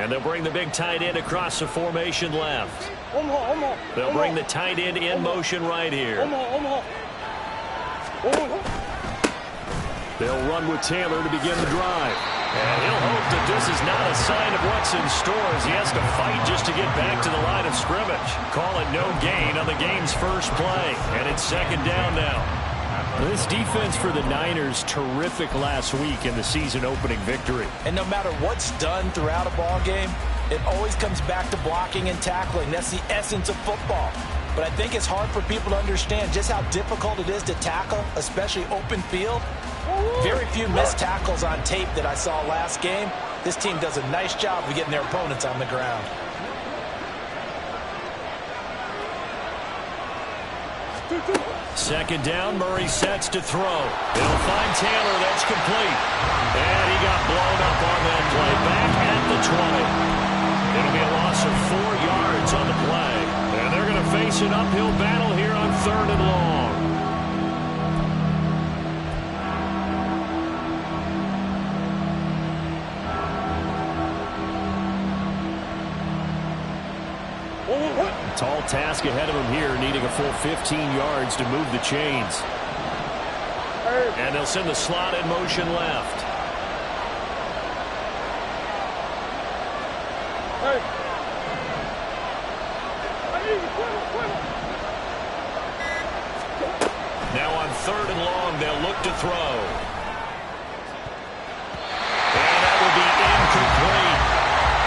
And they'll bring the big tight end across the formation left. They'll bring the tight end in motion right here. They'll run with Taylor to begin the drive. And he'll hope that this is not a sign of what's in store as he has to fight just to get back to the line of scrimmage. Call it no gain on the game's first play. And it's second down now. This defense for the Niners, terrific last week in the season-opening victory. And no matter what's done throughout a ball game, it always comes back to blocking and tackling. That's the essence of football. But I think it's hard for people to understand just how difficult it is to tackle, especially open field. Very few missed tackles on tape that I saw last game. This team does a nice job of getting their opponents on the ground. Second down, Murray sets to throw. They'll find Taylor, that's complete. And he got blown up on that play, back at the 20. It'll be a loss of 4 yards on the play. And they're going to face an uphill battle here on 3rd and long. Tall task ahead of him here, needing a full 15 yards to move the chains. And they'll send the slot in motion left. Now on 3rd and long, they'll look to throw. And that will be incomplete.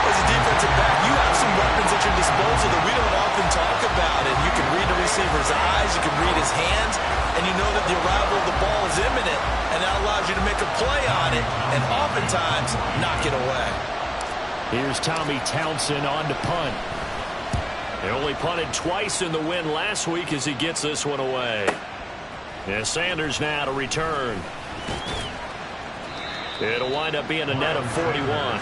As a defensive back, you have some weapons at your disposal that we don't often talk about. And you can read the receiver's eyes, you can read his hands, and you know that the arrival of the ball is imminent, and that allows you to make a play on it and oftentimes knock it away. Here's Tommy Townsend on to punt. They only punted twice in the win last week as he gets this one away. And Sanders now to return. It'll wind up being a net of 41.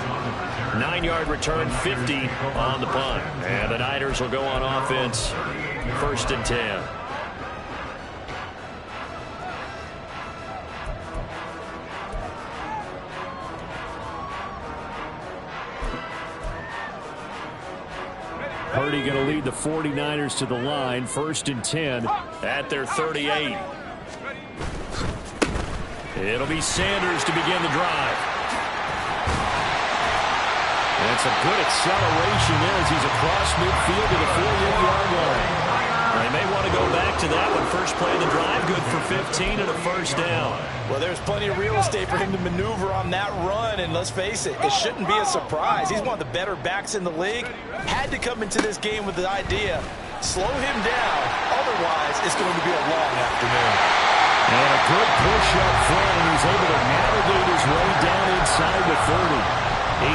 9-yard return, 50 on the punt. And the Niners will go on offense, 1st and 10. Purdy going to lead the 49ers to the line, 1st and 10 at their 38. It'll be Sanders to begin the drive. And it's a good acceleration there as he's across midfield to the 48-yard line. They may want to go back to that one. First play of the drive, good for 15 and a 1st down. Well, there's plenty of real estate for him to maneuver on that run, and let's face it, it shouldn't be a surprise. He's one of the better backs in the league. Had to come into this game with the idea, slow him down, otherwise it's going to be a long afternoon. And a good push up front, and he's able to navigate his way down inside the 30. 18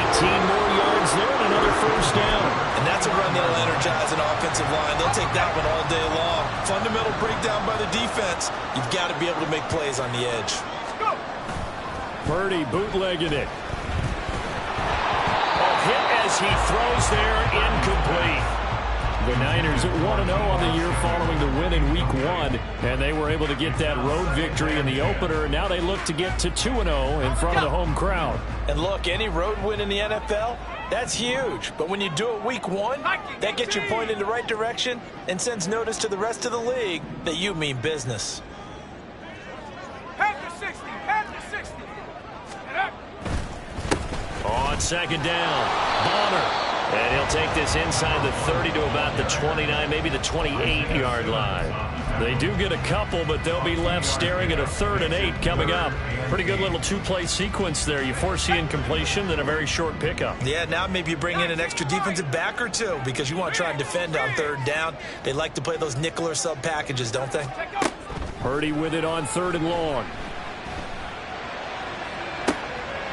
more yards there and another 1st down. And that's a run that'll energize an offensive line. They'll take that one all day long. Fundamental breakdown by the defense. You've got to be able to make plays on the edge. Purdy bootlegging it. A hit as he throws there, incomplete. The Niners at 1-0 on the year following the win in Week 1, and they were able to get that road victory in the opener. Now they look to get to 2-0 in front of the home crowd. And look, any road win in the NFL, that's huge. But when you do it Week 1, that gets you pointed in the right direction and sends notice to the rest of the league that you mean business. Head to 60, head to 60. On 2nd down, Bonner. And he'll take this inside the 30 to about the 29, maybe the 28-yard line. They do get a couple, but they'll be left staring at a 3rd and 8 coming up. Pretty good little 2-play sequence there. You foresee incompletion, then a very short pickup. Yeah, now maybe you bring in an extra defensive back or two because you want to try and defend on 3rd down. They like to play those nickel or sub packages, don't they? Purdy with it on 3rd and long.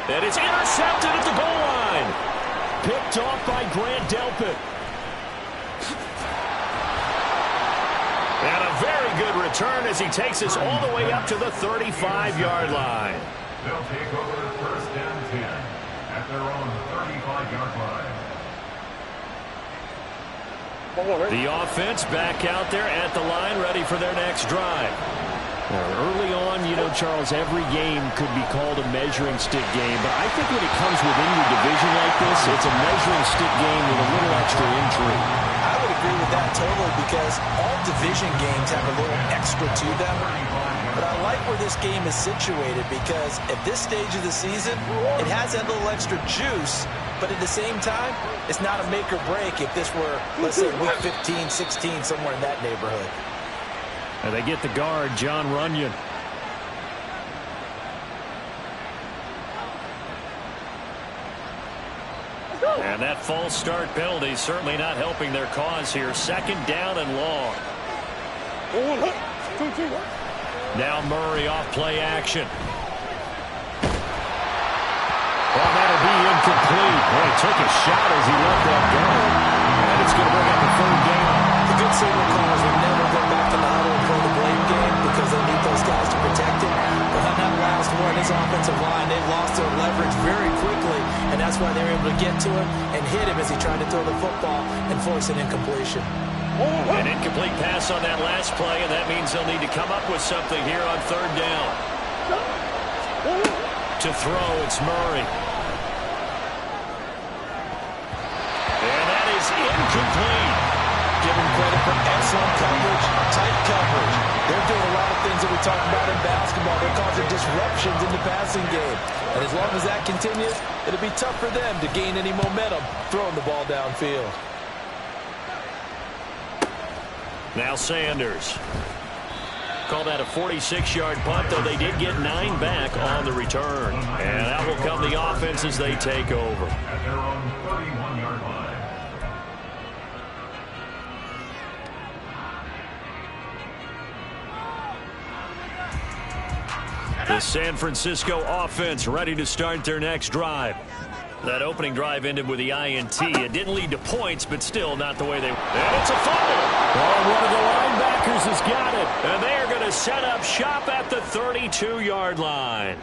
And it's intercepted at the goal line. Picked off by Grant Delpit. And a very good return as he takes us all the way up to the 35-yard line. They'll take over 1st and 10 at their own 35-yard line. The offense back out there at the line, ready for their next drive. Early on, you know, Charles, every game could be called a measuring stick game, but I think when it comes within your division like this, it's a measuring stick game with a little extra intrigue. I would agree with that totally because all division games have a little extra to them. But I like where this game is situated because at this stage of the season, it has that little extra juice, but at the same time, it's not a make or break if this were, let's say, week 15, 16, somewhere in that neighborhood. And they get the guard, Jon Runyan. And that false start penalty certainly not helping their cause here. Second down and long. Now Murray off play action. Well, that'll be incomplete. Boy, he took a shot as he let that go. And it's going to bring up a third down. The good signal callers will never go back to the huddle and play the blame game because they need those guys to protect it. But on that last one, his offensive line, they lost their leverage very quickly, and that's why they were able to get to him and hit him as he tried to throw the football and force an incompletion. An incomplete pass on that last play, and that means they'll need to come up with something here on third down. To throw, it's Murray. And that is incomplete. Give him credit for excellent coverage, tight coverage. They're doing a lot of things that we talk about in basketball. They're causing disruptions in the passing game. And as long as that continues, it'll be tough for them to gain any momentum throwing the ball downfield. Now Sanders. Call that a 46-yard punt, though they did get 9 back on the return. And that will come the offense as they take over. At their own 31-yard line. The San Francisco offense ready to start their next drive. That opening drive ended with the INT. It didn't lead to points, but still not the way they... And it's a fumble! Oh, one of the linebackers has got it. And they are going to set up shop at the 32-yard line.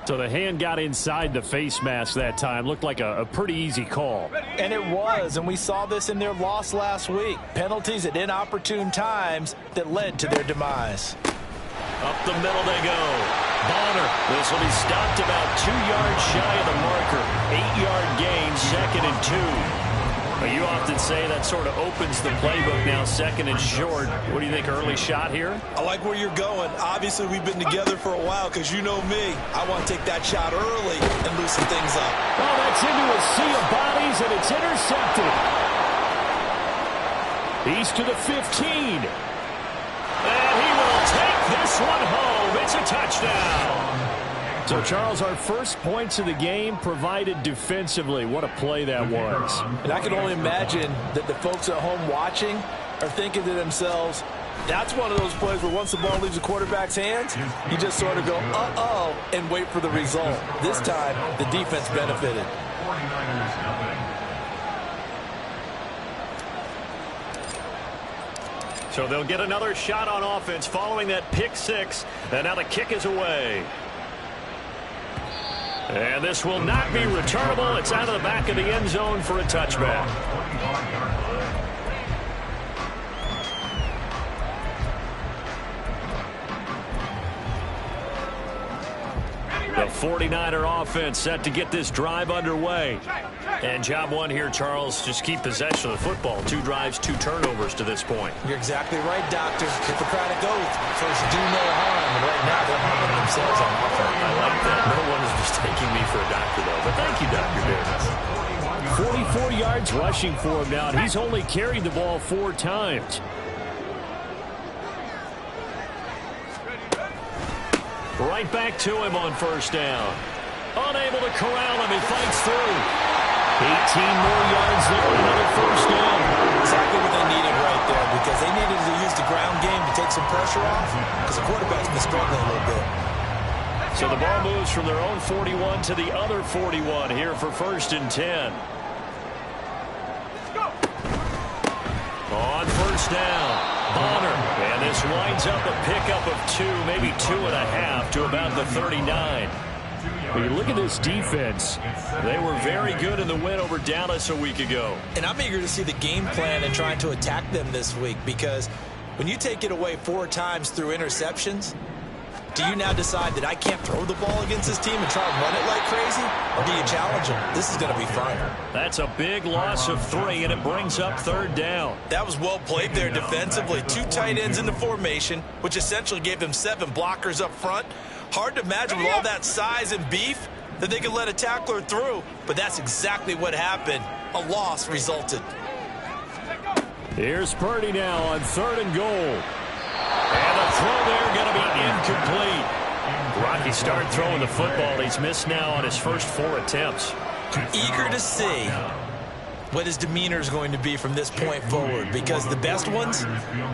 So the hand got inside the face mask that time. Looked like a pretty easy call. And it was, and we saw this in their loss last week. Penalties at inopportune times that led to their demise. Up the middle they go. Bonner. This will be stopped about 2 yards shy of the marker. 8-yard gain, 2nd and 2. Now, you often say that sort of opens the playbook now, 2nd and short. What do you think, early shot here? I like where you're going. Obviously, we've been together for a while because you know me. I want to take that shot early and loosen things up. Oh, that's into a sea of bodies, and it's intercepted. He's to the 15. And he will take this one home. It's a touchdown. So, Charles, our first points of the game provided defensively. What a play that was. And I can only imagine that the folks at home watching are thinking to themselves, that's one of those plays where once the ball leaves the quarterback's hands, you just sort of go, uh-oh, and wait for the result. This time, the defense benefited. 49ers nothing. So they'll get another shot on offense following that pick 6. And now the kick is away. And this will not be returnable. It's out of the back of the end zone for a touchback. The 49er offense set to get this drive underway. And job one here, Charles, just keep possession of the football. 2 drives, 2 turnovers to this point. You're exactly right, Doctor. Hippocratic oath. First, do no harm. And right now, they're harming themselves on offense. I like that. No one is mistaking me for a doctor, though. But thank you, Dr. Davis. 44 yards rushing for him now. And he's only carried the ball 4 times. Right back to him on first down. Unable to corral him. He fights through. 18 more yards there. Another first down. Exactly what they needed right there because they needed to use the ground game to take some pressure off because the quarterback's been struggling a little bit. So the ball moves from their own 41 to the other 41 here for 1st and 10. On first down, Bonner. And this winds up a pickup of 2, maybe 2.5 to about the 39. When you look at this defense, they were very good in the win over Dallas a week ago. And I'm eager to see the game plan and trying to attack them this week because when you take it away 4 times through interceptions, Do you now decide that I can't throw the ball against this team and try and run it like crazy? Or do you challenge them? This is going to be fun. That's a big loss of 3, and it brings up 3rd down. That was well played there defensively. 2 tight ends in the formation, which essentially gave them 7 blockers up front. Hard to imagine with all that size and beef that they could let a tackler through, but that's exactly what happened. A loss resulted. Here's Purdy now on 3rd and goal. And the throw there going to be incomplete. Rocky started throwing the football. He's missed now on his first 4 attempts. Eager to see what his demeanor is going to be from this point forward, because the best ones,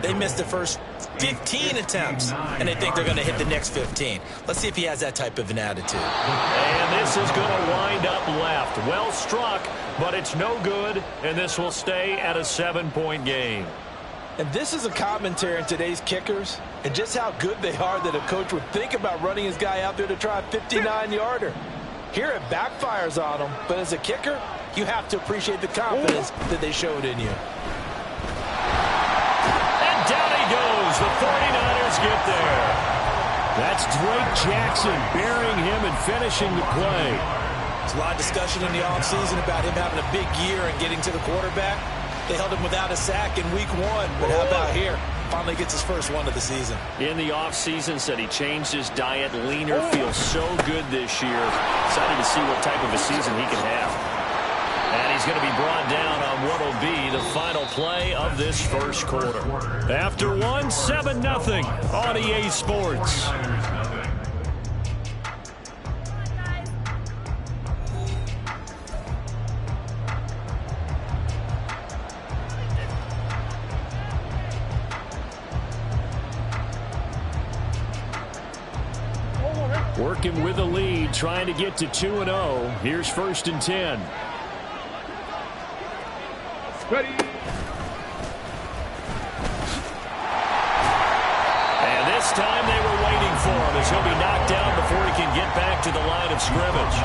they missed the first 15 attempts, and they think they're going to hit the next 15. Let's see if he has that type of an attitude. And this is going to wind up left. Well struck, but it's no good, and this will stay at a 7-point game. And this is a commentary on today's kickers and just how good they are that a coach would think about running his guy out there to try a 59-yarder. Here it backfires on him, but as a kicker, you have to appreciate the confidence that they showed in you. And down he goes. The 49ers get there. That's Drake Jackson burying him and finishing the play. There's a lot of discussion in the offseason about him having a big year and getting to the quarterback. They held him without a sack in week 1, but how about here? Finally gets his first one of the season. In the offseason, said he changed his diet, leaner, feels so good this year. Excited to see what type of a season he can have. And he's going to be brought down on what will be the final play of this first quarter. After 1, 7-0 on EA Sports. Working with a lead, trying to get to 2-0. Here's 1st and 10. Ready. And this time they were waiting for him as he'll be knocked down before he can get back to the line of scrimmage.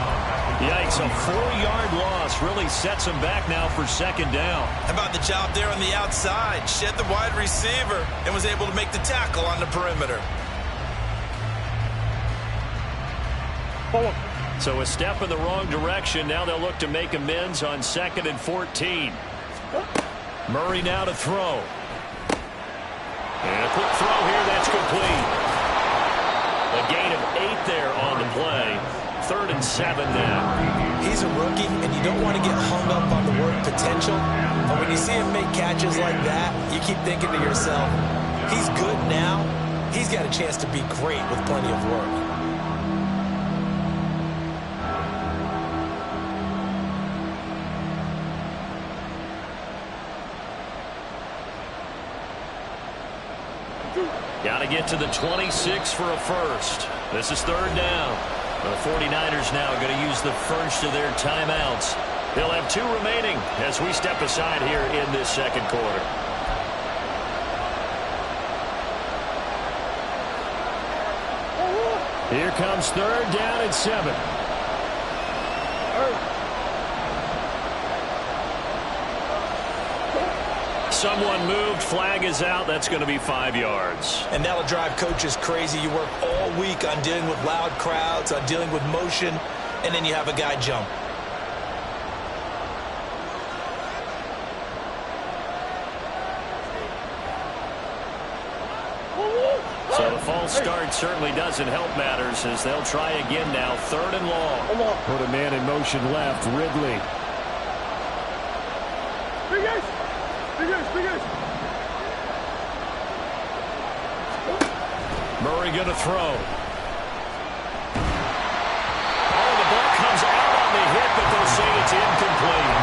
Yikes, a 4-yard loss really sets him back now for 2nd down. How about the job there on the outside? Shed the wide receiver and was able to make the tackle on the perimeter. So a step in the wrong direction. Now they'll look to make amends on 2nd and 14. Murray now to throw. And a quick throw here. That's complete. A gain of 8 there on the play. 3rd and 7 now. He's a rookie, and you don't want to get hung up on the word potential. But when you see him make catches like that, you keep thinking to yourself, he's good now. He's got a chance to be great with plenty of work. Got to get to the 26 for a first. This is 3rd down. The 49ers now going to use the first of their timeouts. They'll have 2 remaining as we step aside here in this 2nd quarter. Here comes 3rd down and 7. Someone moved. Flag is out. That's going to be 5 yards. And that'll drive coaches crazy. You work all week on dealing with loud crowds, on dealing with motion, and then you have a guy jump. So the false start certainly doesn't help matters as they'll try again now. 3rd and long. Put a man in motion left. Ridley. Murray going to throw. Oh, the ball comes out on the hit, but they'll say it's incomplete.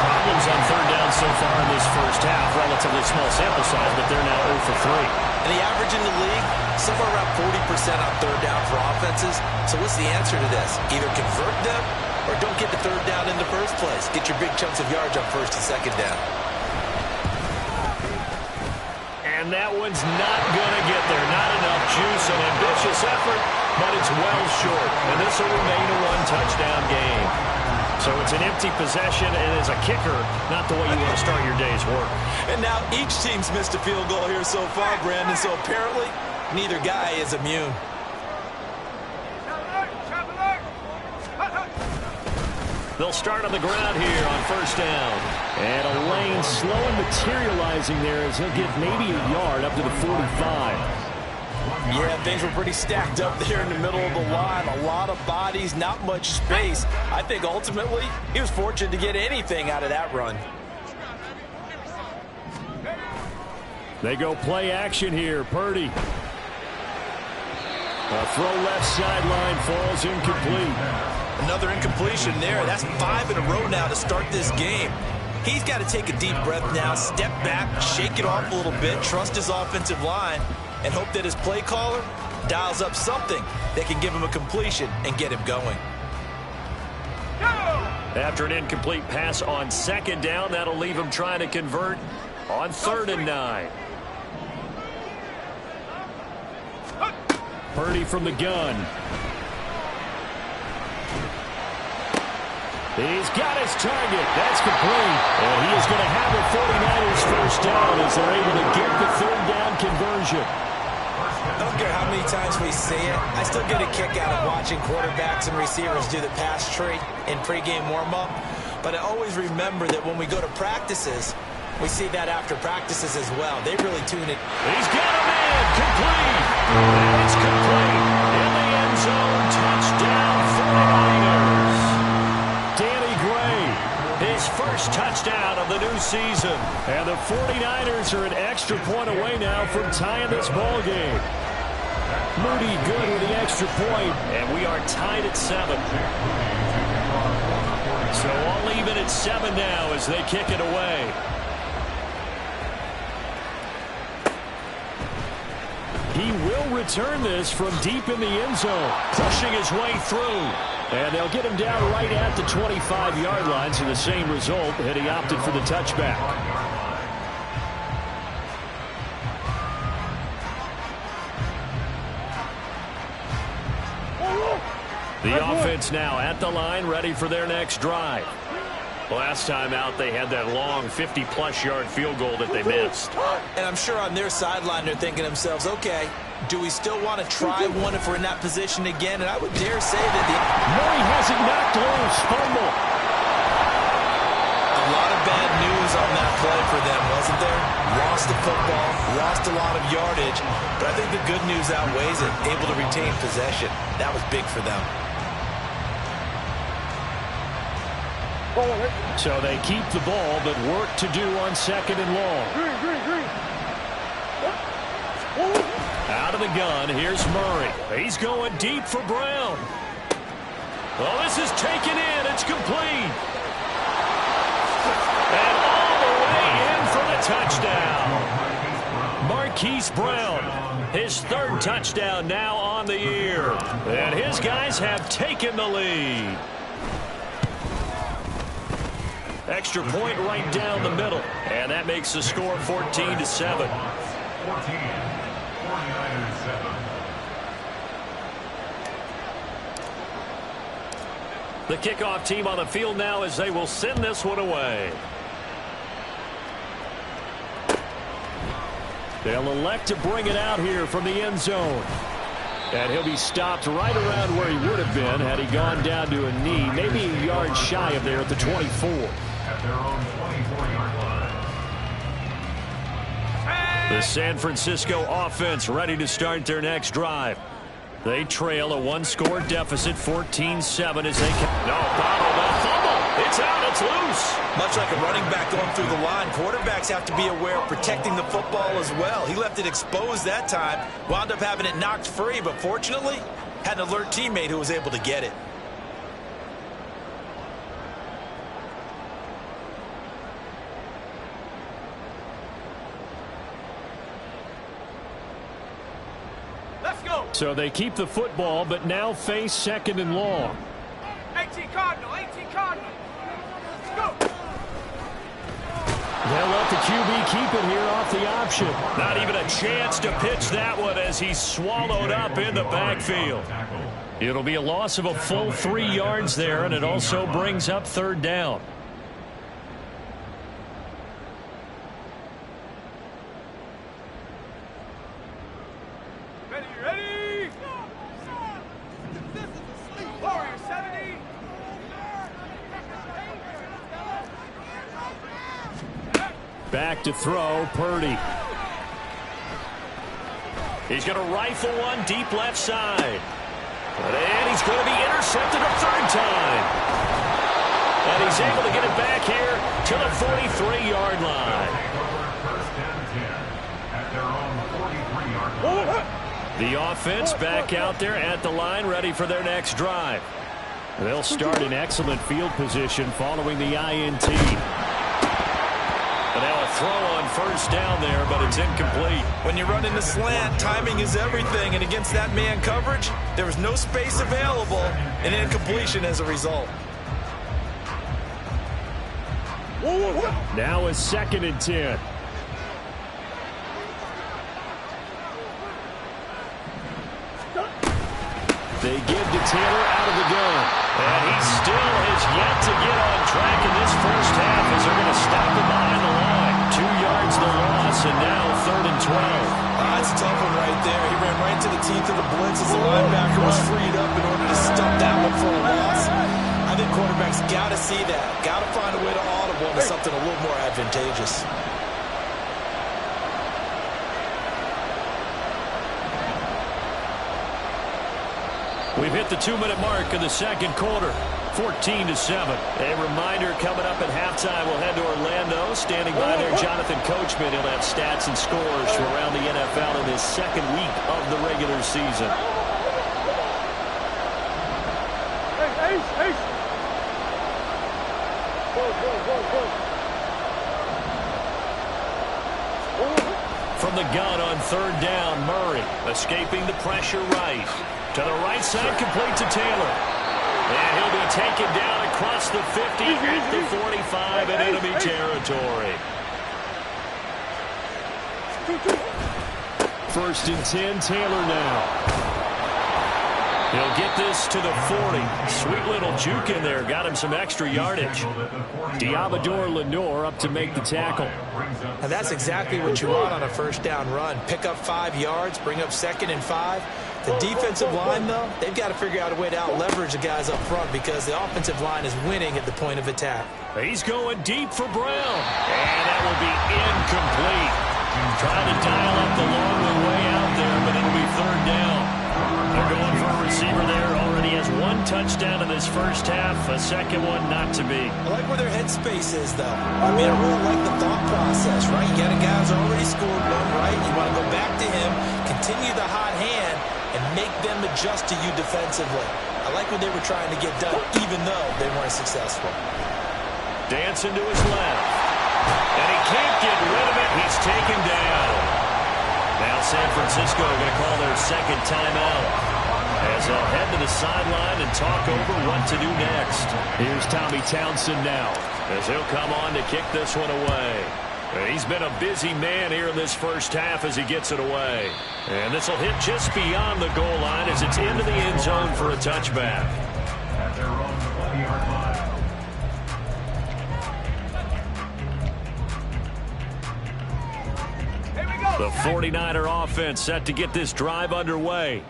Problems on 3rd down so far in this first half. Relatively small sample size, but they're now 0 for 3. And the average in the league, somewhere around 40% on 3rd down for offenses. So what's the answer to this? Either convert them or don't get the 3rd down in the first place. Get your big chunks of yards on 1st and 2nd down. And that one's not going to get there. Not enough juice. An ambitious effort, but it's well short. And this will remain a 1-touchdown game. So it's an empty possession, and as a kicker, not the way you want to start your day's work. And now each team's missed a field goal here so far, Brandon. So apparently, neither guy is immune. They'll start on the ground here on first down. And a lane slow and materializing there as he'll get maybe a yard up to the 45. Yeah, things were pretty stacked up there in the middle of the line. A lot of bodies, not much space. I think ultimately he was fortunate to get anything out of that run. They go play action here. Purdy. A throw left sideline falls incomplete. Another incompletion there. That's 5 in a row now to start this game. He's got to take a deep breath now, step back, shake it off a little bit, trust his offensive line, and hope that his play caller dials up something that can give him a completion and get him going. After an incomplete pass on second down, that'll leave him trying to convert on 3rd and 9. Purdy from the gun. He's got his target. That's complete. And he is going to have a 49ers first down as they're able to get the 3rd down conversion. I don't care how many times we say it, I still get a kick out of watching quarterbacks and receivers do the pass tree in pregame warm-up. But I always remember that when we go to practices, we see that after practices as well. They really tune it. He's got a man. Complete. And it's complete. In the end zone. Touchdown 49ers. Danny Gray, his first touchdown of the new season. And the 49ers are an extra point away now from tying this ball game. Moody good with the extra point. And we are tied at 7. So all even at 7 now as they kick it away. He will return this from deep in the end zone, pushing his way through. And they'll get him down right at the 25-yard line, so the same result had he opted for the touchback. The offense now at the line, ready for their next drive. Last time out, they had that long 50-plus yard field goal that they missed. And I'm sure on their sideline they're thinking to themselves, okay, do we still want to try one if we're in that position again? And I would dare say that Murray has it knocked loose. Fumble. A lot of bad news on that play for them, wasn't there? Lost the football, lost a lot of yardage, but I think the good news outweighs it. Able to retain possession. That was big for them. So they keep the ball, but work to do on 2nd and long. Out of the gun, here's Murray. He's going deep for Brown. Well, this is taken in. It's complete. And all the way in for the touchdown. Marquise Brown, his 3rd touchdown now on the year. And his guys have taken the lead. Extra point right down the middle. And that makes the score 14-7. 14, 49ers 7. The kickoff team on the field now as they will send this one away. They'll elect to bring it out here from the end zone. And he'll be stopped right around where he would have been had he gone down to a knee, maybe a yard shy of there at the 24. At their own 24-yard line. The San Francisco offense ready to start their next drive. They trail a 1-score deficit, 14-7 as they can. No, bottle, no fumble. It's out, it's loose. Much like a running back going through the line, quarterbacks have to be aware of protecting the football as well. He left it exposed that time, wound up having it knocked free, but fortunately, had an alert teammate who was able to get it. So they keep the football, but now face 2nd and long. 18 Cardinal, 18 Cardinal. Let's go. They'll let the QB keep it here off the option. Not even a chance to pitch that one as he's swallowed up in the backfield. It'll be a loss of a full 3 yards there, and it also brings up 3rd down. Back to throw, Purdy. He's going to rifle one deep left side. And he's going to be intercepted a third time. And he's able to get it back here to the 43-yard line. The offense back out there at the line, ready for their next drive. They'll start in excellent field position following the INT. But now a throw on first down there, but it's incomplete. When you run in the slant, timing is everything, and against that man coverage, there was no space available, and incompletion as a result. Now a 2nd and 10. They give to Taylor out of the gun. And he still has yet to get on track in this first half as they're going to stop him behind the line. 2 yards the loss, and now 3rd and 12. That's a tough one right there. He ran right to the teeth of the blitz as the linebacker was freed up in order to stop that one for a loss. I think quarterbacks got to see that. Got to find a way to audible into something a little more advantageous. We've hit the 2-minute mark in the second quarter. 14-7. A reminder coming up at halftime. We'll head to Orlando. Standing by there, Jonathan Coachman. He'll have stats and scores from around the NFL in this second week of the regular season. From the gun on 3rd down, Murray escaping the pressure right. To the right side, complete to Taylor. And he'll be taken down across the 50 at the 45 in enemy territory. 1st and 10, Taylor now. He'll get this to the 40. Sweet little juke in there. Got him some extra yardage. Diabador Lenore up to make the tackle. And that's exactly what you want on a first down run. Pick up 5 yards, bring up 2nd and 5. The defensive line, though, they've got to figure out a way to out-leverage the guys up front because the offensive line is winning at the point of attack. He's going deep for Brown. And that will be incomplete. Trying to dial up the long way out there, but it'll be 3rd down. They're going for a receiver there. Already has 1 touchdown in this first half. A second one not to be. I like where their headspace is, though. I mean, I really like the thought process, right? You got a guy who's already scored one, right? You want to go back to him, continue the hot hand, and make them adjust to you defensively. I like what they were trying to get done, even though they weren't successful. Dancing to his left. And he can't get rid of it. He's taken down. Now San Francisco going to call their 2nd timeout as they'll head to the sideline and talk over what to do next. Here's Tommy Townsend now as he'll come on to kick this one away. He's been a busy man here in this first half as he gets it away. And this will hit just beyond the goal line as it's into the end zone for a touchback. At their own 20-yard line. The 49er offense set to get this drive underway.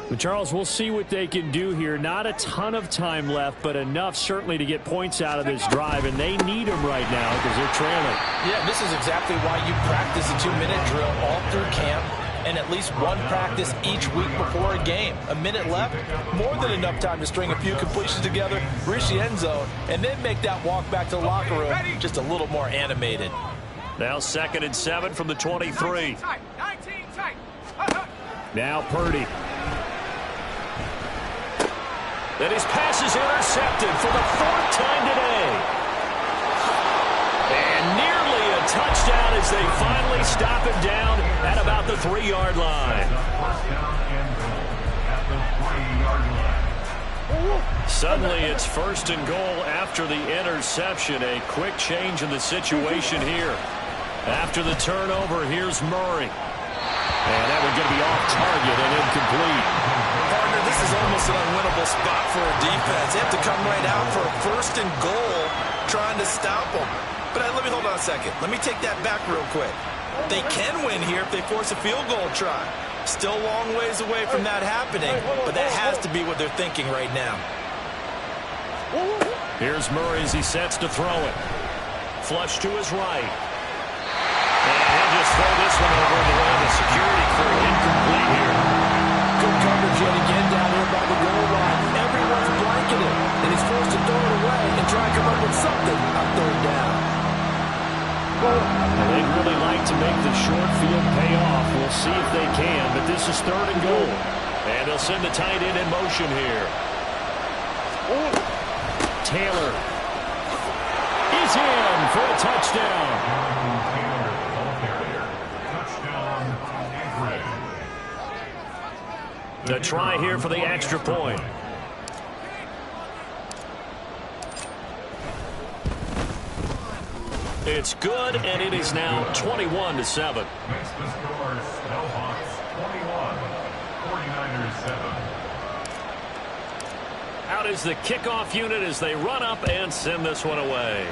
But Charles, we'll see what they can do here. Not a ton of time left, but enough certainly to get points out of this drive, and they need them right now because they're trailing. Yeah, this is exactly why you practice a 2-minute drill all through camp and at least 1 practice each week before a game. A minute left, more than enough time to string a few completions together, reach the end zone, and then make that walk back to the locker room just a little more animated. Now 2nd and 7 from the 23. 19 tight. Now Purdy. And his pass is intercepted for the 4th time today. And nearly a touchdown as they finally stop him down at about the 3-yard line. Suddenly it's 1st and goal after the interception. A quick change in the situation here. After the turnover, here's Murray. And that one's going to be off target and incomplete. Partner, this is almost an unwinnable spot for a defense. They have to come right out for a 1st and goal trying to stop them. But let me hold on a second. Let me take that back real quick. They can win here if they force a field goal try. Still a long ways away from that happening, but that has to be what they're thinking right now. Here's Murray as he sets to throw it. Flush to his right. And just throw this one over the line of security crew. Incomplete here. Good coverage yet again down here by the goal line. Everyone's blanketed, and he's forced to throw it away and try and come up with something on third down. And they'd really like to make the short field pay off. We'll see if they can, but this is 3rd and goal. And they'll send the tight end in motion here. Taylor is in for a touchdown. The try here for the extra point. It's good, and it is now 21-7. Makes the score Snowhawks 21, 49ers 7. Out is the kickoff unit as they run up and send this one away.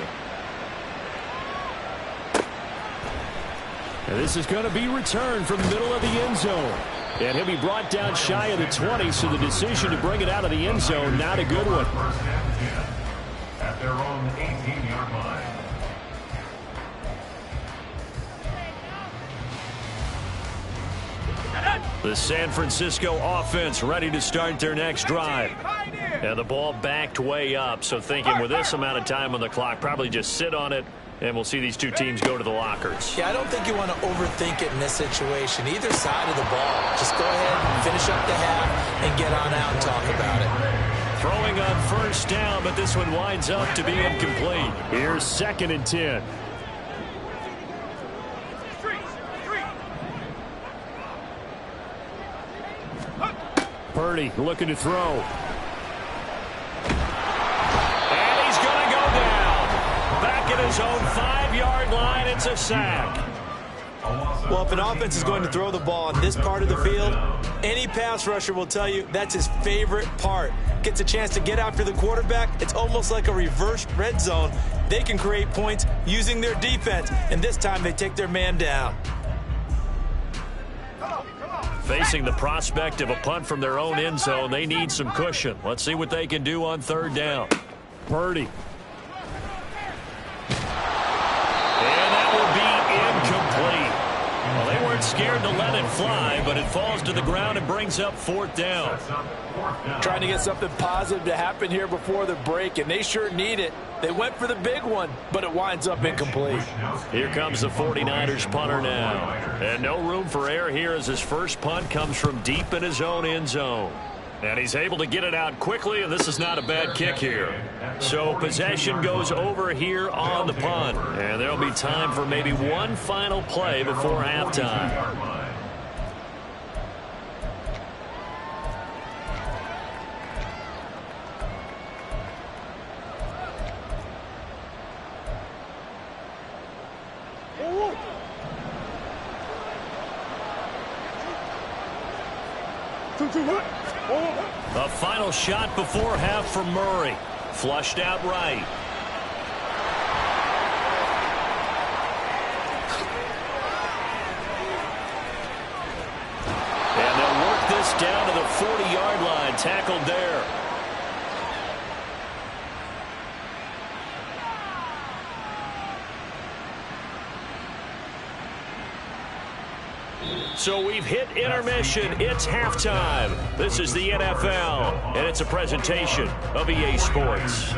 And this is going to be returned from the middle of the end zone. And he'll be brought down shy of the 20, so the decision to bring it out of the end zone, not a good one. First and 10 at their own 18-yard line. The San Francisco offense ready to start their next drive. And the ball backed way up, so thinking with this amount of time on the clock, probably just sit on it, and we'll see these two teams go to the lockers. Yeah, I don't think you want to overthink it in this situation. Either side of the ball. Just go ahead and finish up the half and get on out and talk about it. Throwing on first down, but this one winds up to be incomplete. Here's 2nd and 10. Purdy looking to throw. And he's going to go down. Back at his own 5-yard line, it's a sack. Well, if an offense is going to throw the ball in this part of the field, any pass rusher will tell you that's his favorite part. Gets a chance to get after the quarterback. It's almost like a reverse red zone. They can create points using their defense, and this time they take their man down. Facing the prospect of a punt from their own end zone, they need some cushion. Let's see what they can do on 3rd down. Purdy. And that will be incomplete. Well, they weren't scared to let it fly, but it falls to the ground and brings up 4th down. Trying to get something positive to happen here before the break, and they sure need it. They went for the big one, but it winds up incomplete. Here comes the 49ers punter now. And no room for error here as his first punt comes from deep in his own end zone. And he's able to get it out quickly, and this is not a bad kick here. So possession goes over here on the punt. And there'll be time for maybe one final play before halftime. A final shot before half for Murray. Flushed out right. And they'll work this down to the 40-yard line. Tackled there. So we've hit intermission. It's halftime. This is the NFL, and it's a presentation of EA Sports.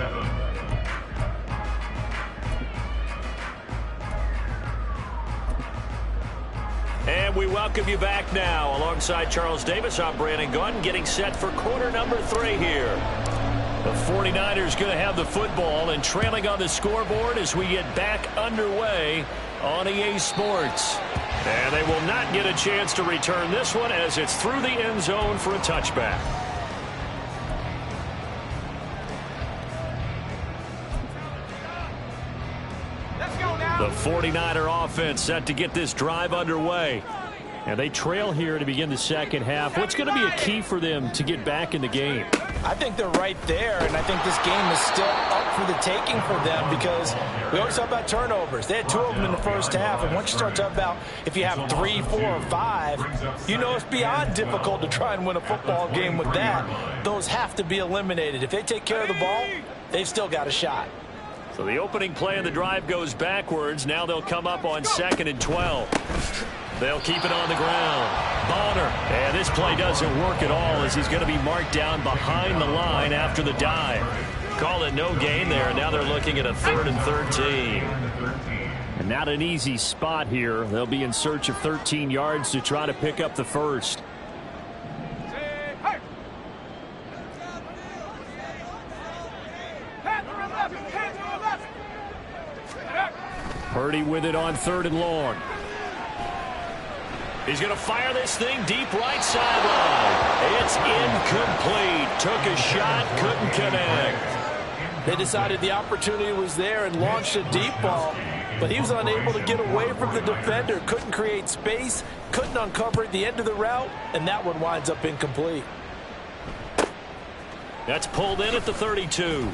And we welcome you back now. Alongside Charles Davis, I'm Brandon Gaudin, getting set for quarter number 3 here. The 49ers going to have the football and trailing on the scoreboard as we get back underway on EA Sports. And they will not get a chance to return this one as it's through the end zone for a touchback. The 49er offense set to get this drive underway. And they trail here to begin the second half. What's going to be a key for them to get back in the game? I think they're right there, and I think this game is still up for the taking for them because we always talk about turnovers. They had 2 of them in the first half, and once you start talking about if you have 3, 4, or 5, you know it's beyond difficult to try and win a football game with that. Those have to be eliminated. If they take care of the ball, they've still got a shot. So the opening play of the drive goes backwards. Now they'll come up on 2nd and 12. They'll keep it on the ground. Bonner. And this play doesn't work at all as he's going to be marked down behind the line after the dive. Call it no gain there. Now they're looking at a 3rd and 13. And not an easy spot here. They'll be in search of 13 yards to try to pick up the first. Purdy with it on 3rd and long. He's going to fire this thing deep right sideline. It's incomplete. Took a shot, couldn't connect. They decided the opportunity was there and launched a deep ball, but he was unable to get away from the defender. Couldn't create space, couldn't uncover at the end of the route, and that one winds up incomplete. That's pulled in at the 32.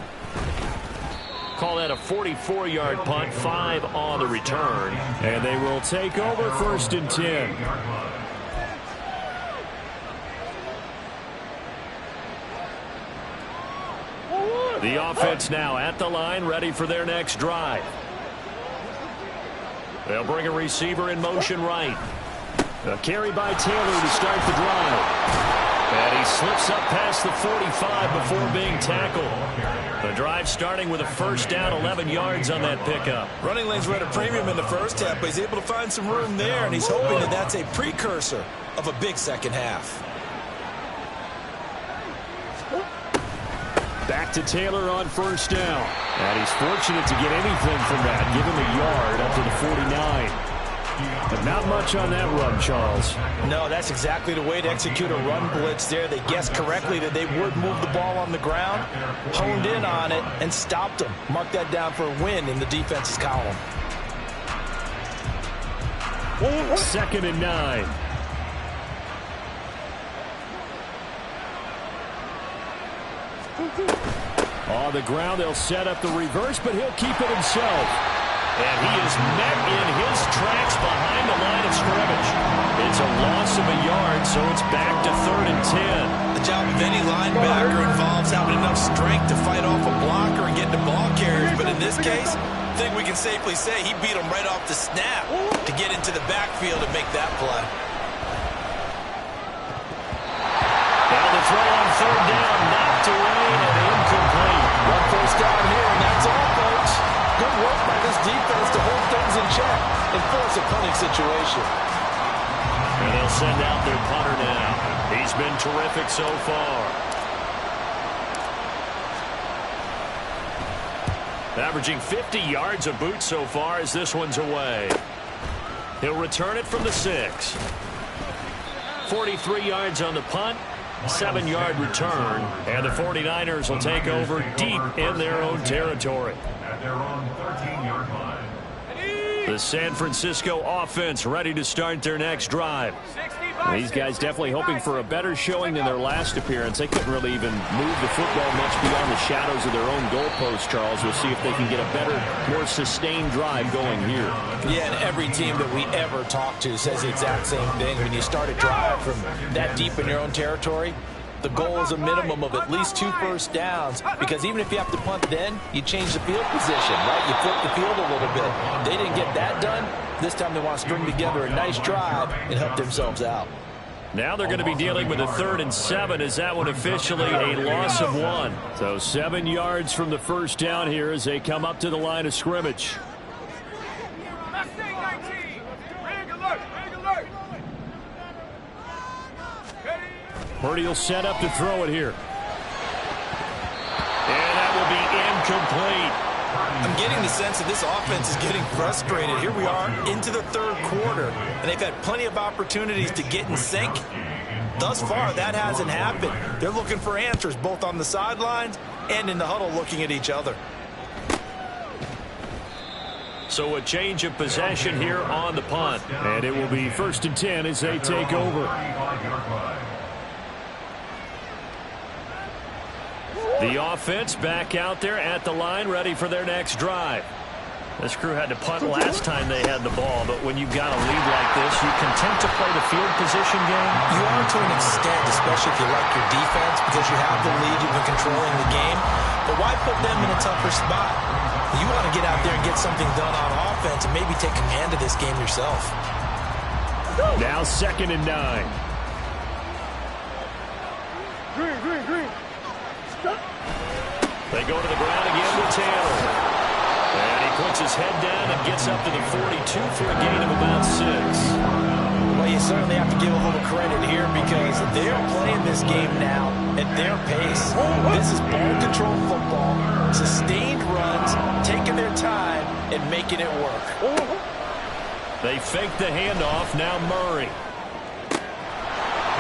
Call that a 44-yard punt, 5 on the return. And they will take over 1st and 10. The offense now at the line, ready for their next drive. They'll bring a receiver in motion right. A carry by Taylor to start the drive. And he slips up past the 45 before being tackled. The drive starting with a 1st down, 11 yards on that pickup. Running lanes were at a premium in the first half, but he's able to find some room there, and he's hoping that that's a precursor of a big second half. Back to Taylor on 1st down. And he's fortunate to get anything from that. Give him a yard up to the 49. But not much on that run, Charles. No, that's exactly the way to execute a run blitz there. They guessed correctly that they would move the ball on the ground, honed in on it, and stopped them. Mark that down for a win in the defense's column. 2nd and 9. On the ground, they'll set up the reverse, but he'll keep it himself. And he is met in his tracks behind the line of scrimmage. It's a loss of a yard, so it's back to 3rd and 10. The job of any linebacker involves having enough strength to fight off a blocker and get to ball carriers. But in this case, I think we can safely say he beat him right off the snap to get into the backfield and make that play. Now the throw on 3rd down, knocked away and incomplete. 1 first down here, and that's all, folks. Good work by this defense to hold things in check and force a punting situation. And they'll send out their punter now. He's been terrific so far. Averaging 50 yards a boot so far as this one's away. He'll return it from the 6. 43 yards on the punt. 7-yard return, and the 49ers will take over deep in their own territory. At their own 13-yard line. The San Francisco offense ready to start their next drive. These guys definitely hoping for a better showing than their last appearance. They couldn't really even move the football much beyond the shadows of their own goalpost, Charles. We'll see if they can get a better, more sustained drive going here. Yeah, and every team that we ever talk to says the exact same thing. When you start a drive from that deep in your own territory, the goal is a minimum of at least 2 first downs, because even if you have to punt then, you change the field position, right? You flip the field a little bit. They didn't get that done. This time they want to string together a nice drive and help themselves out. Now they're going to be dealing with a 3rd and 7 as that one officially a loss of 1. So 7 yards from the first down here as they come up to the line of scrimmage. Purdy will set up to throw it here. And that will be incomplete. I'm getting the sense that this offense is getting frustrated. Here we are into the 3rd quarter, and they've had plenty of opportunities to get in sync. Thus far, that hasn't happened. They're looking for answers both on the sidelines and in the huddle looking at each other. So a change of possession here on the punt. And it will be 1st and 10 as they take over. The offense back out there at the line, ready for their next drive. This crew had to punt last time they had the ball, but when you've got a lead like this, you content to play the field position game? You are to an extent, especially if you like your defense, because you have the lead, you've been controlling the game. But why put them in a tougher spot? You want to get out there and get something done on offense and maybe take command of this game yourself. Now 2nd and 9. Green. They go to the ground again with Taylor. And he puts his head down and gets up to the 42 for a gain of about 6. Well, you certainly have to give a little credit here because they're playing this game now at their pace. This is ball control football, sustained runs, taking their time and making it work. They fake the handoff. Now Murray.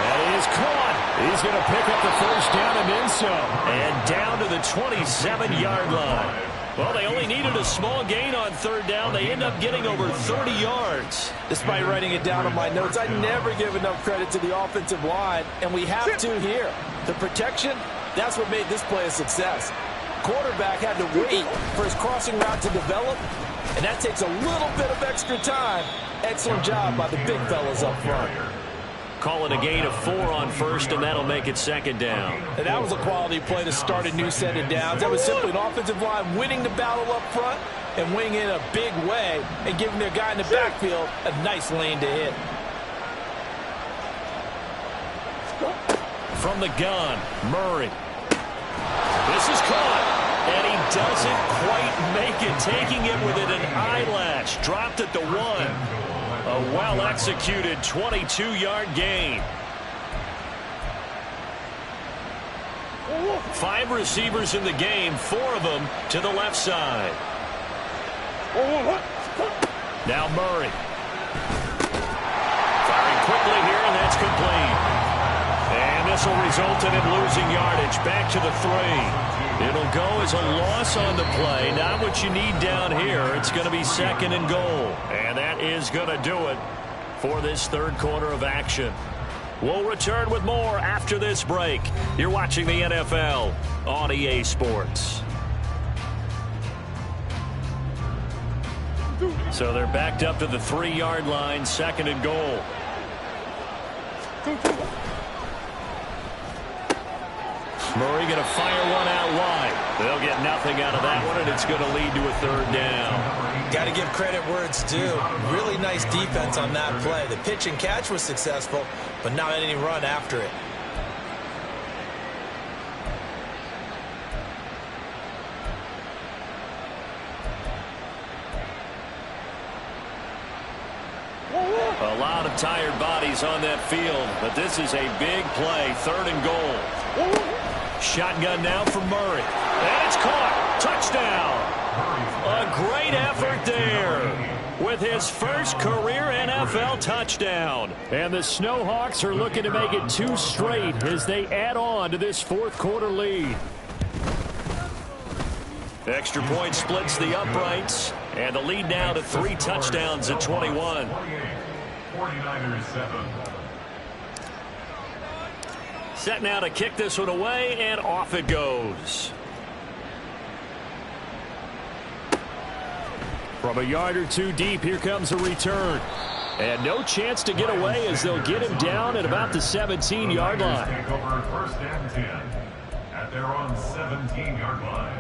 And he is caught. He's going to pick up the first down and then some. And down to the 27-yard line. Well, they only needed a small gain on 3rd down. They end up getting over 30 yards. Despite writing it down on my notes, I never give enough credit to the offensive line, and we have to here. The protection, that's what made this play a success. Quarterback had to wait for his crossing route to develop, and that takes a little bit of extra time. Excellent job by the big fellas up front. Call it a gain of 4 on 1st, and that'll make it 2nd down. And that was a quality play to start a new set of downs. That was simply an offensive line winning the battle up front and winning in a big way and giving their guy in the backfield a nice lane to hit. From the gun, Murray. This is caught, and he doesn't quite make it, taking it with an eyelash. Dropped at the 1. A well-executed 22-yard gain. 5 receivers in the game, 4 of them to the left side. Now Murray. Firing quickly here, and that's complete. And this will result in him losing yardage. Back to the 3. It'll go as a loss on the play. Not what you need down here. It's going to be 2nd and goal. And that is going to do it for this 3rd quarter of action. We'll return with more after this break. You're watching the NFL on EA Sports. So they're backed up to the 3-yard line, 2nd and goal. Murray going to fire one out wide. They'll get nothing out of that one, and it's going to lead to a 3rd down. Got to give credit where it's due. Really nice defense on that play. The pitch and catch was successful, but not any run after it. A lot of tired bodies on that field, but this is a big play. 3rd and goal. Shotgun now for Murray. And it's caught. Touchdown. A great effort there with his first career NFL touchdown. And the Snowhawks are looking to make it 2 straight as they add on to this 4th quarter lead. Extra point splits the uprights. And the lead now to 3 touchdowns at 21. 49ers 7. Set now to kick this one away, and off it goes. From a yard or 2 deep, here comes a return. And no chance to get away as they'll get him down at about the 17-yard line. Take over 1st and 10 at their own 17-yard line.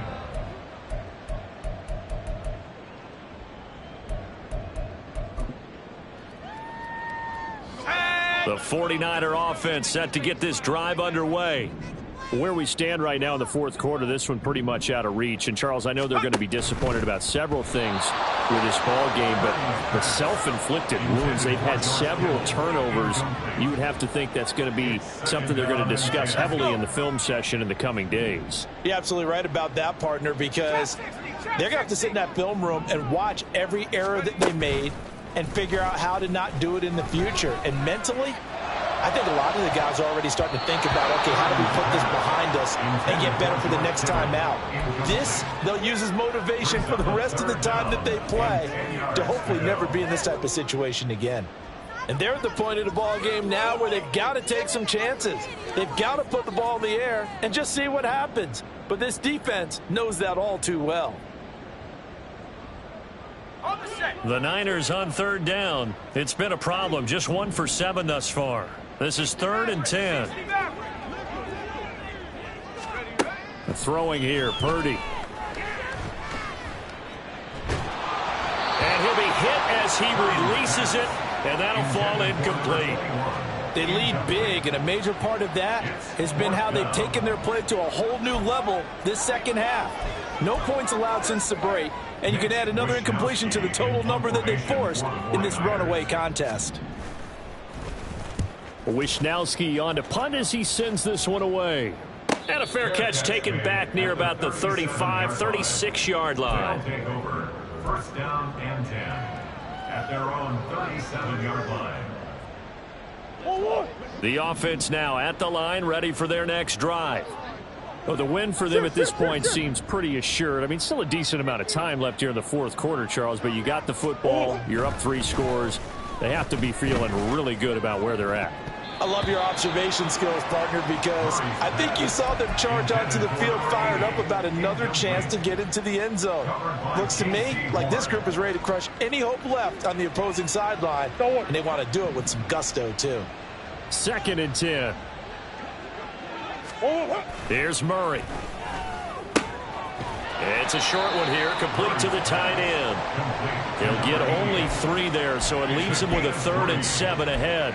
The 49er offense set to get this drive underway. Where we stand right now in the 4th quarter, this one pretty much out of reach. And, Charles, I know they're going to be disappointed about several things with this ball game, but the self-inflicted wounds, they've had several turnovers. You would have to think that's going to be something they're going to discuss heavily in the film session in the coming days. You're absolutely right about that, partner, because they're going to have to sit in that film room and watch every error that they made and figure out how to not do it in the future. And mentally, I think a lot of the guys are already starting to think about, okay, how do we put this behind us and get better for the next time out? This, they'll use as motivation for the rest of the time that they play to hopefully never be in this type of situation again. And they're at the point of the ball game now where they've got to take some chances. They've got to put the ball in the air and just see what happens. But this defense knows that all too well. The Niners on 3rd down. It's been a problem. Just 1 for 7 thus far. This is 3rd and 10. Throwing here, Purdy. as he releases it, and that'll fall incomplete. They lead big, and a major part of that has been how they've taken their play to a whole new level this second half. No points allowed since the break, and you can add another incompletion to the total number that they forced in this runaway contest. Wishnowski on to punt as he sends this one away. And a fair catch taken back near about the 35, 36-yard line. They'll take over. First down and 10 at their own 37-yard line. The offense now at the line, ready for their next drive. Well, the win for them at this point seems pretty assured. I mean, still a decent amount of time left here in the fourth quarter, Charles, but you got the football. You're up 3 scores. They have to be feeling really good about where they're at. I love your observation skills, partner, because I think you saw them charge onto the field fired up about another chance to get into the end zone. Looks to me like this group is ready to crush any hope left on the opposing sideline, and they want to do it with some gusto, too. 2nd and 10. Here's Murray. It's a short one here, complete to the tight end. He'll get only 3 there, so it leaves him with a 3rd and 7 ahead.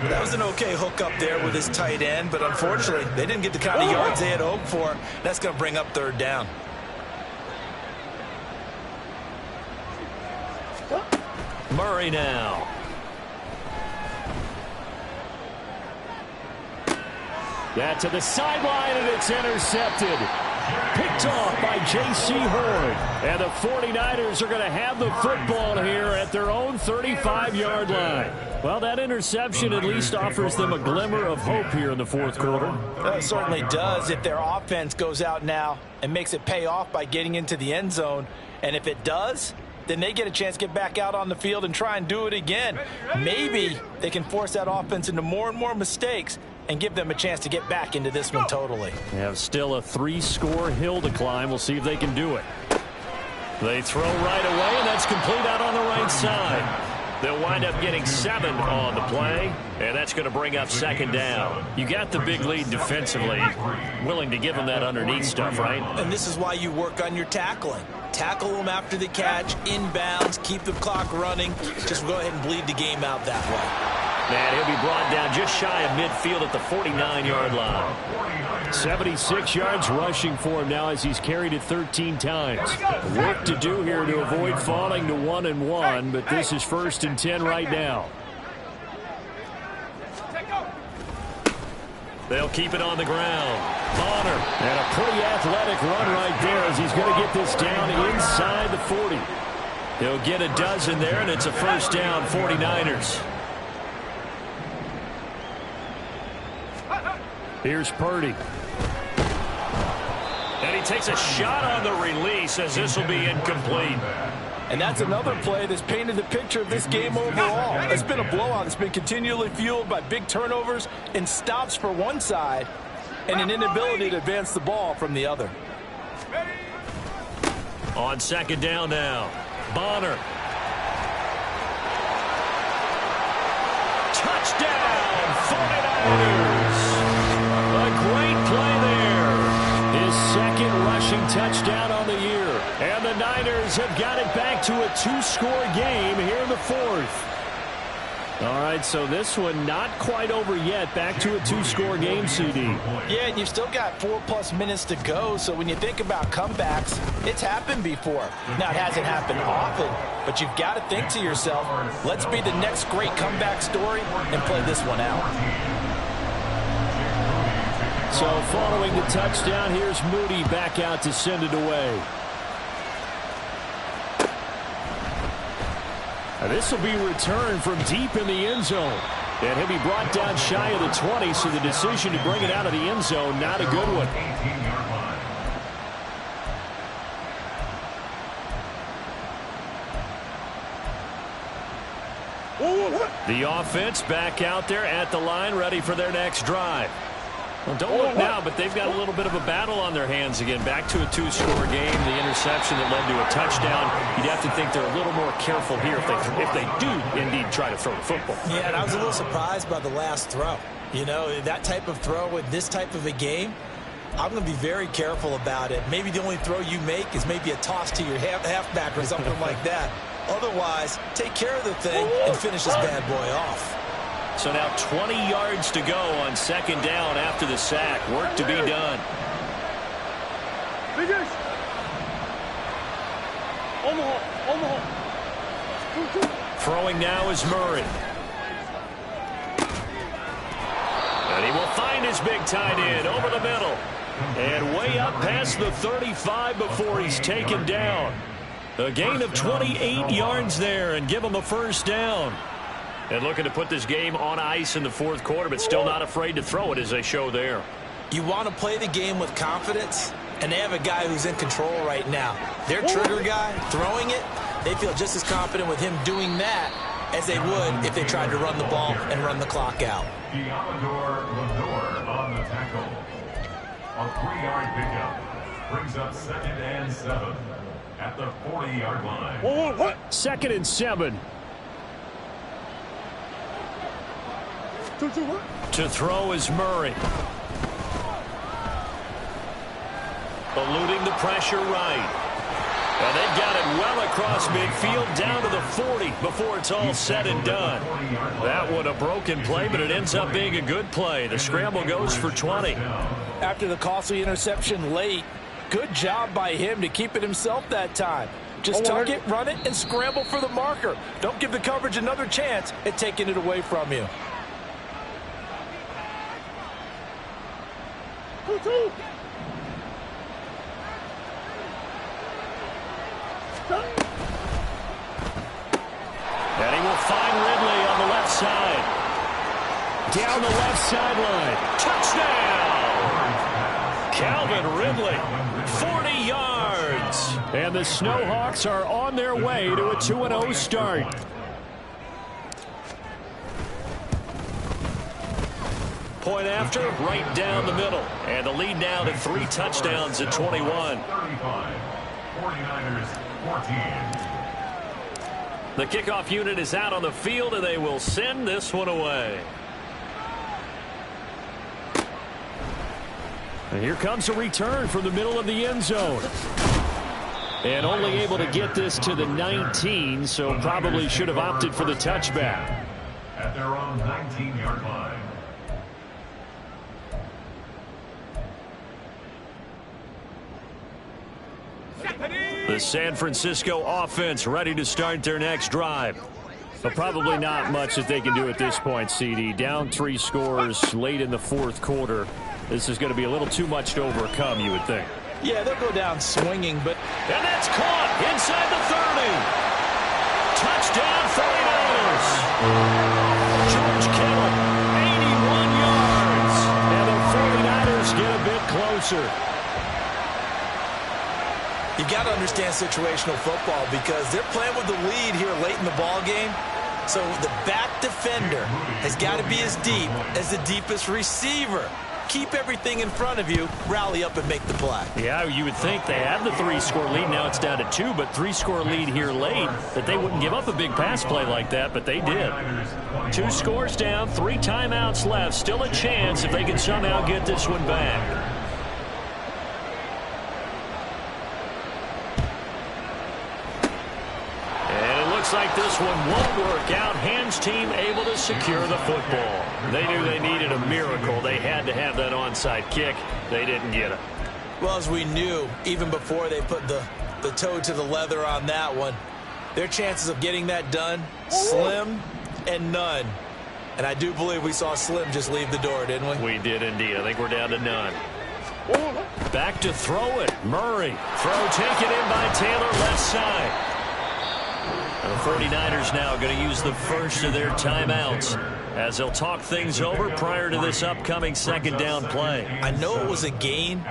That was an okay hook up there with his tight end, but unfortunately, they didn't get the kind of yards they had hoped for. That's going to bring up 3rd down. Murray now. That to the sideline, and it's intercepted. Picked off by J.C. Horn. And the 49ers are going to have the football here at their own 35-yard line. Well, that interception at least offers them a glimmer of hope here in the fourth quarter. It certainly does if their offense goes out now and makes it pay off by getting into the end zone. And if it does, then they get a chance to get back out on the field and try and do it again. Maybe they can force that offense into more and more mistakes and give them a chance to get back into this one totally. They have still a 3-score hill to climb. We'll see if they can do it. They throw right away, and that's complete out on the right side. They'll wind up getting 7 on the play, and that's going to bring up 2nd down. You got the big lead defensively. Willing to give them that underneath stuff, right? And this is why you work on your tackling. Tackle them after the catch, inbounds, keep the clock running. Just go ahead and bleed the game out that way. And he'll be brought down just shy of midfield at the 49-yard line. 76 yards rushing for him now as he's carried it 13 times. Work to do here to avoid falling to 1-1, but this is 1st and 10 right now. They'll keep it on the ground. Bonner, and a pretty athletic run right there as he's going to get this down inside the 40. He'll get a dozen there, and it's a 1st down, 49ers. Here's Purdy. And he takes a shot on the release as this will be incomplete. And that's another play that's painted the picture of this game overall. It's been a blowout. It's been continually fueled by big turnovers and stops for one side and an inability to advance the ball from the other. On 2nd down now, Bonner. Touchdown, 49ers. A great play there. His 2nd rushing touchdown on the year. And the Niners have got it back to a 2-score game here in the 4th. All right, so this one not quite over yet. Back to a 2-score game, CD. Yeah, and you've still got 4+ minutes to go, so when you think about comebacks, it's happened before. Now, it hasn't happened often, but you've got to think to yourself, let's be the next great comeback story and play this one out. So following the touchdown, here's Moody back out to send it away. Now this will be returned from deep in the end zone. And he'll be brought down shy of the 20, so the decision to bring it out of the end zone, not a good one. The offense back out there at the line, ready for their next drive. Well, don't look now, but they've got a little bit of a battle on their hands again. Back to a 2-score game. The interception that led to a touchdown. You'd have to think they're a little more careful here if they do indeed try to throw the football. Yeah, and I was a little surprised by the last throw. You know, that type of throw with this type of a game, I'm going to be very careful about it. Maybe the only throw you make is maybe a toss to your halfback or something like that. Otherwise, take care of the thing and finish this bad boy off. So now 20 yards to go on second down after the sack. Work to be done. Throwing now is Murray. And he will find his big tight end over the middle. And way up past the 35 before he's taken down. A gain of 28 yards there and give him a first down. And looking to put this game on ice in the fourth quarter, but still not afraid to throw it as they show there. You want to play the game with confidence, and they have a guy who's in control right now. Their trigger guy, throwing it, they feel just as confident with him doing that as they would if they tried to run the ball and run the clock out. Deommodore Lenoir on the tackle. A 3-yard pickup brings up 2nd and 7 at the 40-yard line. 2nd and 7. To throw is Murray. Eluding the pressure right. And they've got it well across midfield down to the 40 before it's all said and done. That one a broken play, but it ends up being a good play. The scramble goes for 20. After the costly interception late, good job by him to keep it himself that time. Just tuck it, run it, and scramble for the marker. Don't give the coverage another chance at taking it away from you. And he will find Ridley on the left side. Down the left sideline. Touchdown! Calvin Ridley, 40 yards. And the Snowhawks are on their way to a 2-0 start. Point after, right down the middle. And the lead now to 3 touchdowns at 21. 35. 49ers 14. The kickoff unit is out on the field, and they will send this one away. And here comes a return from the middle of the end zone. And only able to get this to the 19, so probably should have opted for the touchback. At their own 19-yard line. The San Francisco offense ready to start their next drive. But probably not much that they can do at this point, CD. Down 3 scores late in the fourth quarter. This is going to be a little too much to overcome, you would think. Yeah, they'll go down swinging, but... And that's caught inside the 30. Touchdown 49ers. George Kittle, 81 yards. And the 49ers get a bit closer. You got to understand situational football because they're playing with the lead here late in the ball game. So the back defender has got to be as deep as the deepest receiver. Keep everything in front of you, rally up and make the play. Yeah, you would think they have the 3-score lead. Now it's down to 2, but 3-score lead here late, that they wouldn't give up a big pass play like that, but they did. 2 scores down, 3 timeouts left. Still a chance if they can somehow get this one back. Looks like this one won't work out. Hams team able to secure the football. They knew they needed a miracle. They had to have that onside kick. They didn't get it. Well, as we knew, even before they put the toe to the leather on that one, their chances of getting that done, slim and none. And I do believe we saw Slim just leave the door, didn't we? We did indeed. I think we're down to none. Back to throw it. Murray. Throw taken in by Taylor, left side. The 49ers now going to use the first of their timeouts as they'll talk things over prior to this upcoming second down play. I know it was a gain,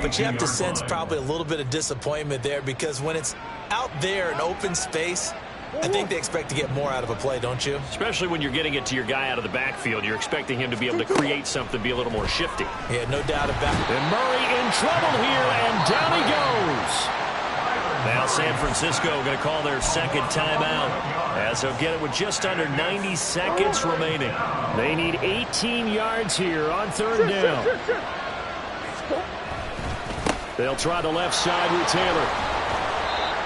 but you have to sense probably a little bit of disappointment there because when it's out there in open space, I think they expect to get more out of a play, don't you? Especially when you're getting it to your guy out of the backfield. You're expecting him to be able to create something, be a little more shifty. Yeah, no doubt about it. And Murray in trouble here, and down he goes. Now San Francisco going to call their second timeout as they'll get it with just under 90 seconds remaining. They need 18 yards here on third down. They'll try the left side with Taylor.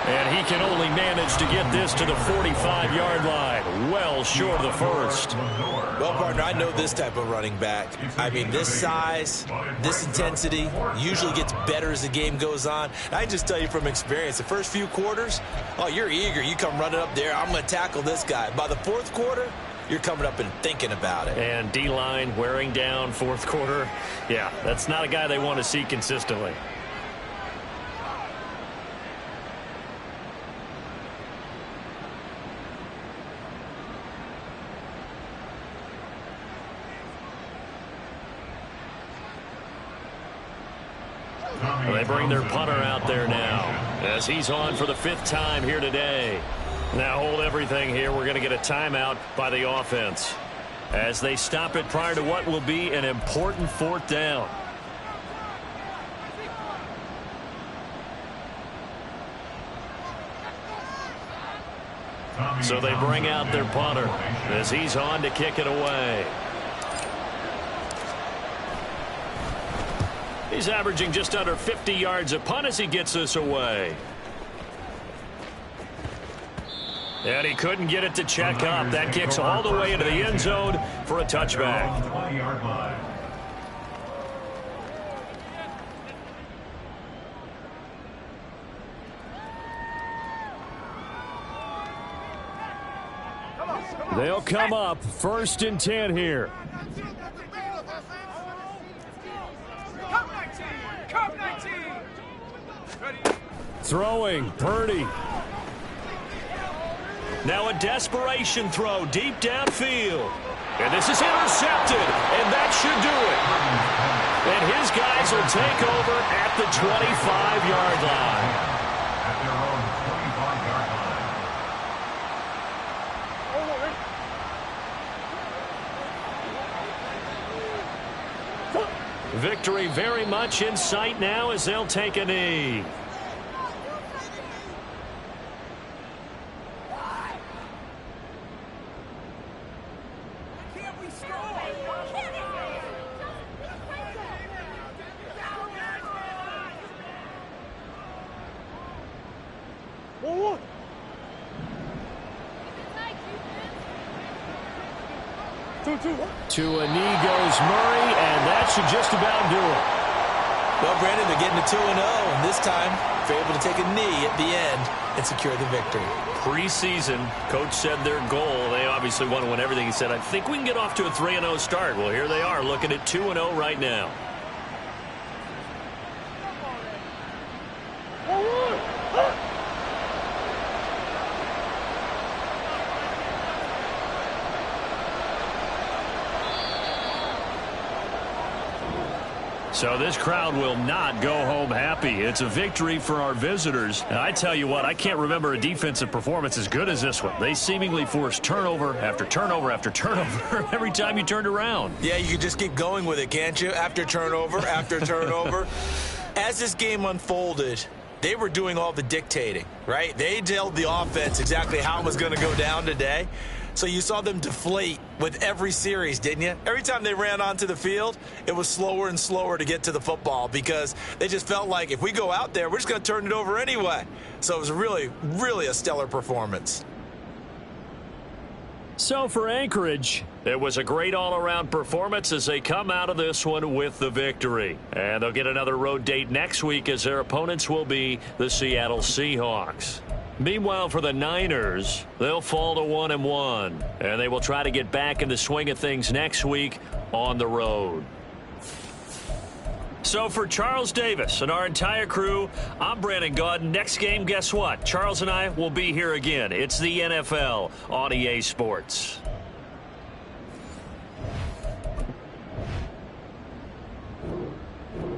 And he can only manage to get this to the 45-yard line, well short of the first. Well, partner, I know this type of running back. I mean, this size, this intensity usually gets better as the game goes on. I just tell you from experience, the first few quarters, oh, you're eager. You come running up there, I'm going to tackle this guy. By the fourth quarter, you're coming up and thinking about it. And D-line wearing down fourth quarter. Yeah, that's not a guy they want to see consistently. They bring their punter out there now as he's on for the 5th time here today. Now hold everything here. We're going to get a timeout by the offense as they stop it prior to what will be an important 4th down. So they bring out their punter as he's on to kick it away. He's averaging just under 50 yards a punt as he gets this away. And he couldn't get it to check up. That kicks all the way into the end zone for a touchback. They'll come up 1st and 10 here. Throwing, Purdy. Now a desperation throw deep downfield. And this is intercepted, and that should do it. And his guys will take over at the 25-yard line. At their own 25-yard line. Victory very much in sight now as they'll take a knee. To a knee goes Murray, and that should just about do it. Well, Brandon, they're getting to 2-0, and this time they're able to take a knee at the end and secure the victory. Preseason, coach said their goal, they obviously want to win everything. He said, I think we can get off to a 3-0 start. Well, here they are looking at 2-0 right now. So this crowd will not go home happy. It's a victory for our visitors. And I tell you what, I can't remember a defensive performance as good as this one. They seemingly forced turnover after turnover after turnover every time you turned around. Yeah, you can just keep going with it, can't you? After turnover, after turnover. As this game unfolded, they were doing all the dictating, right? They told the offense exactly how it was going to go down today. So you saw them deflate with every series, didn't you? Every time they ran onto the field, it was slower and slower to get to the football because they just felt like if we go out there, we're just going to turn it over anyway. So it was really, really a stellar performance. So for Anchorage, it was a great all-around performance as they come out of this one with the victory. And they'll get another road date next week as their opponents will be the Seattle Seahawks. Meanwhile, for the Niners, they'll fall to 1-1, and they will try to get back in the swing of things next week on the road. So for Charles Davis and our entire crew, I'm Brandon Gaudin. Next game, guess what? Charles and I will be here again. It's the NFL on EA Sports.